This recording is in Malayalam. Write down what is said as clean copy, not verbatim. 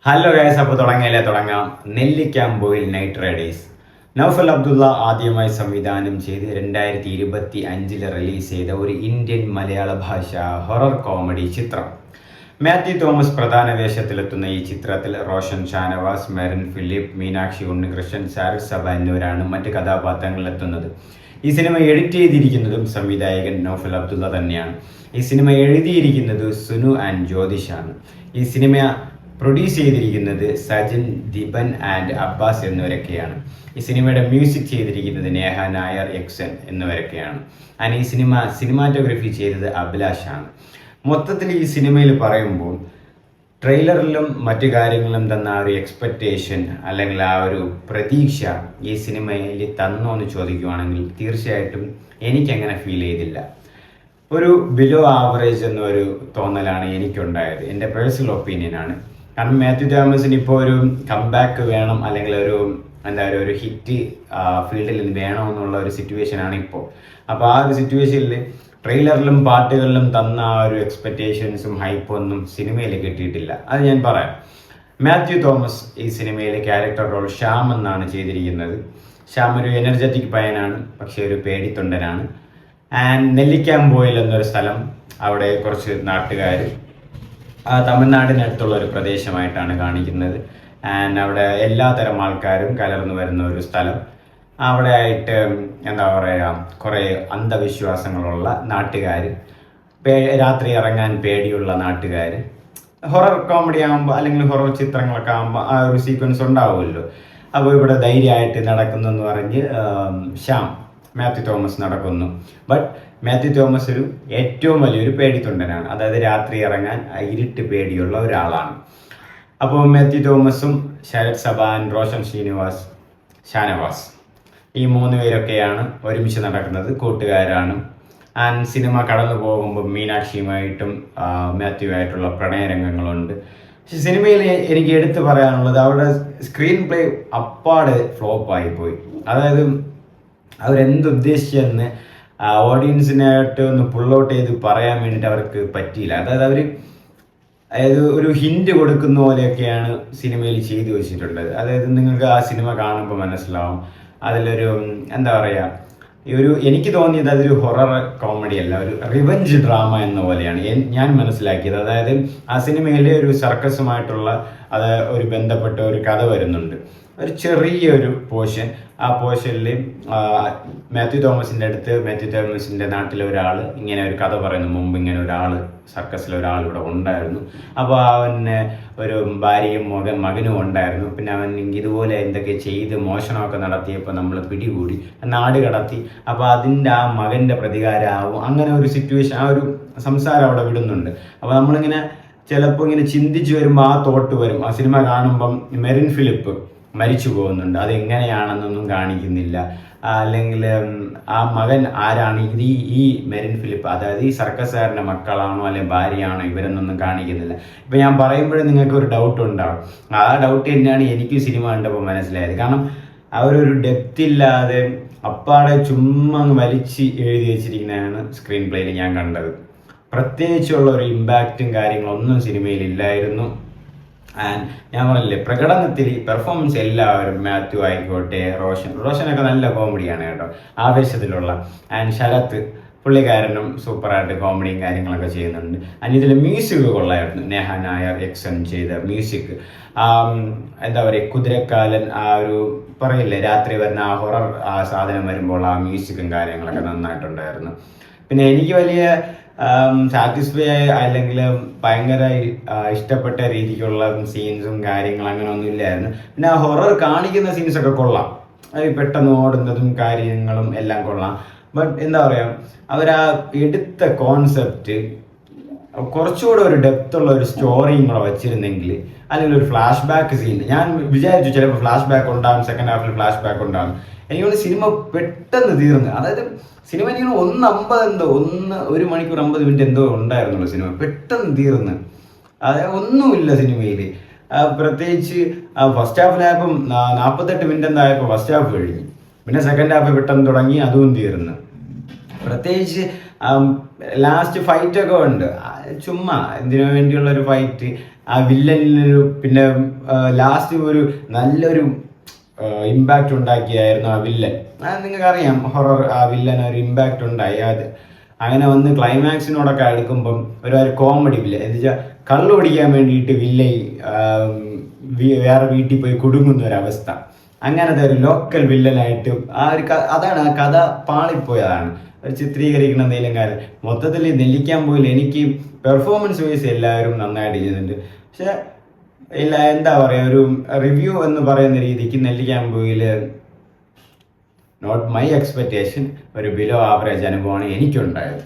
ഹലോ ഗൈസ്, അപ്പോൾ തുടങ്ങാം. Nellikkampoyil night Riders. നൗഫൽ അബ്ദുള്ള ആദ്യമായി സംവിധാനം ചെയ്ത് 2025 റിലീസ് ചെയ്ത ഒരു ഇന്ത്യൻ മലയാള ഭാഷ ഹൊറർ കോമഡി ചിത്രം. മാത്യു തോമസ് പ്രധാന വേഷത്തിലെത്തുന്ന ഈ ചിത്രത്തിൽ റോഷൻ ഷാനവാസ്, മെറിൻ ഫിലിപ്പ്, മീനാക്ഷി ഉണ്ണികൃഷ്ണൻ, ഷാരൂഖ് സബ എന്നിവരാണ് മറ്റ് കഥാപാത്രങ്ങളിലെത്തുന്നത്. ഈ സിനിമ എഡിറ്റ് ചെയ്തിരിക്കുന്നതും സംവിധായകൻ നൗഫൽ അബ്ദുള്ള തന്നെയാണ്. ഈ സിനിമ എഴുതിയിരിക്കുന്നത് സുനു ആൻഡ് ജ്യോതിഷാണ്. ഈ സിനിമ പ്രൊഡ്യൂസ് ചെയ്തിരിക്കുന്നത് സജിൻ, ദിബൻ ആൻഡ് അബ്ബാസ് എന്നിവരൊക്കെയാണ്. ഈ സിനിമയുടെ മ്യൂസിക് ചെയ്തിരിക്കുന്നത് നേഹ നായർ, എക്സൻ എന്നിവരൊക്കെയാണ്. ആൻഡ് ഈ സിനിമാറ്റോഗ്രഫി ചെയ്തത് അഭിലാഷാണ്. മൊത്തത്തിൽ ഈ സിനിമയിൽ പറയുമ്പോൾ ട്രെയിലറിലും മറ്റു കാര്യങ്ങളിലും തന്ന ആ ഒരു എക്സ്പെക്റ്റേഷൻ അല്ലെങ്കിൽ ആ ഒരു പ്രതീക്ഷ ഈ സിനിമയിൽ തന്നോ എന്ന് ചോദിക്കുവാണെങ്കിൽ തീർച്ചയായിട്ടും എനിക്കങ്ങനെ ഫീൽ ചെയ്തില്ല. ഒരു ബിലോ ആവറേജ് എന്നൊരു തോന്നലാണ് എനിക്കുണ്ടായത്. എൻ്റെ പേഴ്സണൽ ഒപ്പീനിയനാണ്. കാരണം മാത്യു തോമസിന് ഇപ്പോൾ ഒരു കംബാക്ക് വേണം, അല്ലെങ്കിൽ ഒരു ഹിറ്റ് ഫീൽഡിൽ വേണമെന്നുള്ള ഒരു സിറ്റുവേഷനാണ് ഇപ്പോൾ. അപ്പോൾ ആ ഒരു സിറ്റുവേഷനിൽ ട്രെയിലറിലും പാട്ടുകളിലും തന്ന ആ ഒരു എക്സ്പെക്റ്റേഷൻസും ഹൈപ്പൊന്നും സിനിമയിൽ കിട്ടിയിട്ടില്ല. അത് ഞാൻ പറയാം. മാത്യു തോമസ് ഈ സിനിമയിലെ ക്യാരക്ടർ റോൾ ശ്യാം എന്നാണ് ചെയ്തിരിക്കുന്നത്. ശ്യാം ഒരു എനർജറ്റിക് പയ്യനാണ്, പക്ഷേ ഒരു പേടിത്തൊണ്ടനാണ്. ആൻഡ് നെല്ലിക്കാമ്പൊയിൽ എന്നൊരു സ്ഥലം, അവിടെ കുറച്ച് നാട്ടുകാർ, തമിഴ്നാടിനടുത്തുള്ള ഒരു പ്രദേശമായിട്ടാണ് കാണിക്കുന്നത്. ആൻഡ് അവിടെ എല്ലാതരം ആൾക്കാരും കലർന്നു വരുന്ന ഒരു സ്ഥലം. അവിടെ ആയിട്ട് കുറേ അന്ധവിശ്വാസങ്ങളുള്ള നാട്ടുകാർ, രാത്രി ഇറങ്ങാൻ പേടിയുള്ള നാട്ടുകാർ. ഹൊറർ കോമഡി ആകുമ്പോൾ അല്ലെങ്കിൽ ഹൊറർ ചിത്രങ്ങളൊക്കെ ആകുമ്പോൾ ആ ഒരു സീക്വൻസ് ഉണ്ടാവുമല്ലോ. അപ്പോൾ ഇവിടെ ധൈര്യമായിട്ട് നടക്കുന്നു എന്ന് പറഞ്ഞ് ശ്യാം, മാത്യു തോമസ് നടക്കുന്നു. ബട്ട് മാത്യു തോമസ് ഒരു ഏറ്റവും വലിയൊരു പേടിത്തൊണ്ടനാണ്. അതായത് രാത്രി ഇറങ്ങാൻ ഇരുട്ട് പേടിയുള്ള ഒരാളാണ്. അപ്പോൾ മാത്യു തോമസും ഷാരൂഖ് സബാൻ, റോഷൻ ഷാനവാസ് ഈ 3 പേരൊക്കെയാണ് ഒരുമിച്ച് നടക്കുന്നത്, കൂട്ടുകാരാണ്. ആൻഡ് സിനിമ കടന്നു പോകുമ്പോൾ മീനാക്ഷിയുമായിട്ടും മാത്യുവായിട്ടുള്ള പ്രണയരംഗങ്ങളുണ്ട്. പക്ഷെ സിനിമയിൽ എനിക്ക് എടുത്തു പറയാനുള്ളത് അവരുടെ സ്ക്രീൻ പ്ലേ അപ്പാടെ ഫ്ലോപ്പായി പോയി. അതായത് അവരെന്തുദ്ദേശിച്ചെന്ന് ഓഡിയൻസിനായിട്ട് ഒന്ന് പുൾ ഔട്ട് ചെയ്ത് പറയാൻ വേണ്ടിയിട്ട് അവർക്ക് പറ്റിയില്ല. അതായത് ഒരു ഹിൻറ്റ് കൊടുക്കുന്ന പോലെയൊക്കെയാണ് സിനിമയിൽ ചെയ്തു വെച്ചിട്ടുള്ളത്. അതായത് നിങ്ങൾക്ക് ആ സിനിമ കാണുമ്പോൾ മനസ്സിലാവും അതിലൊരു എനിക്ക് തോന്നിയത് അതൊരു ഹൊറർ കോമഡി അല്ല, ഒരു റിവഞ്ച് ഡ്രാമ എന്ന പോലെയാണ് ഞാൻ മനസ്സിലാക്കിയത്. അതായത് ആ സിനിമയിൽ ഒരു സർക്കസുമായിട്ടുള്ള ഒരു ബന്ധപ്പെട്ട ഒരു കഥ വരുന്നുണ്ട്, ഒരു ചെറിയൊരു പോർഷൻ. ആ പോർഷനിൽ മാത്യു തോമസിൻ്റെ നാട്ടിലെ ഒരാൾ ഇങ്ങനെ ഒരു കഥ പറയുന്നു. മുമ്പ് ഇങ്ങനെ സർക്കസിലെ ഒരാൾ ഇവിടെ ഉണ്ടായിരുന്നു. അപ്പോൾ അവന് ഒരു ഭാര്യയും മകനും ഉണ്ടായിരുന്നു. പിന്നെ അവൻ ഇതുപോലെ എന്തൊക്കെ ചെയ്ത് മോഷണമൊക്കെ നടത്തിയപ്പോൾ നമ്മൾ പിടികൂടി, നാട് കടത്തി. അപ്പോൾ അതിൻ്റെ ആ മകൻ്റെ പ്രതികാരമാവും. അങ്ങനെ ഒരു സിറ്റുവേഷൻ, ആ ഒരു സംസാരം അവിടെ വിടുന്നുണ്ട്. അപ്പോൾ നമ്മളിങ്ങനെ ചിലപ്പോൾ ഇങ്ങനെ ചിന്തിച്ച് വരുമ്പോൾ ആ തോട്ട് വരും. ആ സിനിമ കാണുമ്പം മെറിൻ ഫിലിപ്പ് മരിച്ചു പോകുന്നുണ്ട്, അതെങ്ങനെയാണെന്നൊന്നും കാണിക്കുന്നില്ല. അല്ലെങ്കിൽ ആ മകൻ ആരാണ്, ഈ മെറിൻ ഫിലിപ്പ്, അതായത് ഈ സർക്കസുകാരൻ്റെ മക്കളാണോ അല്ലെങ്കിൽ ഭാര്യയാണോ ഇവരെന്നൊന്നും കാണിക്കുന്നില്ല. ഇപ്പം ഞാൻ പറയുമ്പോഴേ നിങ്ങൾക്ക് ഒരു ഡൗട്ട് ഉണ്ടാവും. ആ ഡൗട്ട് തന്നെയാണ് എനിക്ക് സിനിമ കണ്ടപ്പോൾ മനസ്സിലായത്. കാരണം അവരൊരു ഡെപ്ത് ഇല്ലാതെ അപ്പാടെ ചുമ്മാ അങ്ങ് വലിച്ച് എഴുതി വെച്ചിരിക്കുന്നതാണ് സ്ക്രീൻ പ്ലേയിൽ ഞാൻ കണ്ടത്. പ്രത്യേകിച്ചുള്ള ഒരു ഇമ്പാക്റ്റും കാര്യങ്ങളൊന്നും സിനിമയിൽ ഇല്ലായിരുന്നു. ആൻഡ് ഞാൻ പറഞ്ഞില്ലേ, പ്രകടനത്തിൽ പെർഫോമൻസ് എല്ലാവരും, മാത്യു ആയിക്കോട്ടെ, റോഷനൊക്കെ നല്ല കോമഡിയാണ് കേട്ടോ, ആവേശത്തിലുള്ള. ആൻഡ് ശരത്ത് പുള്ളിക്കാരനും സൂപ്പറായിട്ട് കോമഡിയും കാര്യങ്ങളൊക്കെ ചെയ്യുന്നുണ്ട്. ആൻഡ് ഇതിൽ മ്യൂസിക് കൊള്ളായിരുന്നു. നേഹ നായർ, എക്സൻ ചെയ്ത മ്യൂസിക്, കുതിരക്കാലൻ, ആ ഒരു പറയില്ലേ രാത്രി വരുന്ന ആ ഹൊറർ ആ സാധനം വരുമ്പോൾ ആ മ്യൂസിക്കും കാര്യങ്ങളൊക്കെ നന്നായിട്ടുണ്ടായിരുന്നു. പിന്നെ എനിക്ക് വലിയ സാറ്റിസ്ഫൈ അല്ലെങ്കിൽ ഭയങ്കര ഇഷ്ടപ്പെട്ട രീതിക്കുള്ള സീൻസും കാര്യങ്ങളും അങ്ങനെ ഒന്നും ഇല്ലായിരുന്നു. പിന്നെ ആ ഹൊറർ കാണിക്കുന്ന സീൻസൊക്കെ കൊള്ളാം, പെട്ടെന്ന് ഓടുന്നതും കാര്യങ്ങളും എല്ലാം കൊള്ളാം. ബട്ട് അവരാ എടുത്ത കോൺസെപ്റ്റ് കുറച്ചുകൂടെ ഒരു ഡെപ്ത് ഉള്ള ഒരു സ്റ്റോറിയും കൂടെ വെച്ചിരുന്നെങ്കിൽ, അല്ലെങ്കിൽ ഒരു ഫ്ലാഷ് ബാക്ക് സീൻ, ഞാൻ വിചാരിച്ചു ചിലപ്പോൾ ഫ്ലാഷ് ബാക്ക് ഉണ്ടാകും, സെക്കൻഡ് ഹാഫിൽ ഫ്ലാഷ് ബാക്ക് ഉണ്ടാകും. എനിക്കൊന്ന് സിനിമ പെട്ടെന്ന് തീർന്ന്. അതായത് സിനിമ എനിക്ക് 1 മണിക്കൂർ 50 മിനിറ്റ് എന്തോ ഉണ്ടായിരുന്നുള്ളൂ സിനിമ, പെട്ടെന്ന് തീർന്ന്. അതായത് ഒന്നുമില്ല സിനിമയിൽ. പ്രത്യേകിച്ച് ഫസ്റ്റ് ഹാഫിലായപ്പം 48 മിനിറ്റ് എന്തായപ്പോൾ ഫസ്റ്റ് ഹാഫ് കഴിഞ്ഞു. പിന്നെ സെക്കൻഡ് ഹാഫ് പെട്ടെന്ന് തുടങ്ങി, അതും തീർന്ന്. പ്രത്യേകിച്ച് ലാസ്റ്റ് ഫൈറ്റൊക്കെ ഉണ്ട്, ചുമ്മാ എന്തിനു വേണ്ടിയുള്ള ഒരു ഫൈറ്റ്. ആ വില്ലനിലൊരു പിന്നെ ലാസ്റ്റ് ഒരു നല്ലൊരു ഇമ്പാക്റ്റ് ഉണ്ടാക്കിയായിരുന്നു ആ വില്ലൻ. അത് നിങ്ങൾക്കറിയാം, ഹൊറർ ആ വില്ലൻ ഒരു ഇമ്പാക്റ്റ് ഉണ്ടായി. അത് അങ്ങനെ വന്ന് ക്ലൈമാക്സിനോടൊക്കെ അടുക്കുമ്പം ഒരു കോമഡി വില്ലൻ എന്ന് വെച്ചാൽ കള്ളു പിടിക്കാൻ വേണ്ടിയിട്ട് വില്ലൻ വേറെ വീട്ടിൽ പോയി കുടുങ്ങുന്ന ഒരവസ്ഥ. അങ്ങനത്തെ ഒരു ലോക്കൽ വില്ലനായിട്ട് ആ ഒരു അതാണ് ആ കഥ പാളിപ്പോയതാണ്. ഒരു ചിത്രീകരിക്കുന്ന എന്തെങ്കിലും കാര്യം മൊത്തത്തിൽ നെല്ലിക്കാൻ പോയിൽ എനിക്ക് പെർഫോമൻസ് വൈസ് എല്ലാവരും നന്നായിട്ട് ചെയ്യുന്നുണ്ട്. പക്ഷെ ഇല്ല, എന്താ പറയുക, ഒരു റിവ്യൂ എന്ന് പറയുന്ന രീതിക്ക് നെല്ലിക്കാൻ പോയിൽ നോട്ട് മൈ എക്സ്പെക്റ്റേഷൻ, ഒരു ബിലോ ആവറേജ് അനുഭവമാണ് എനിക്കുണ്ടായത്.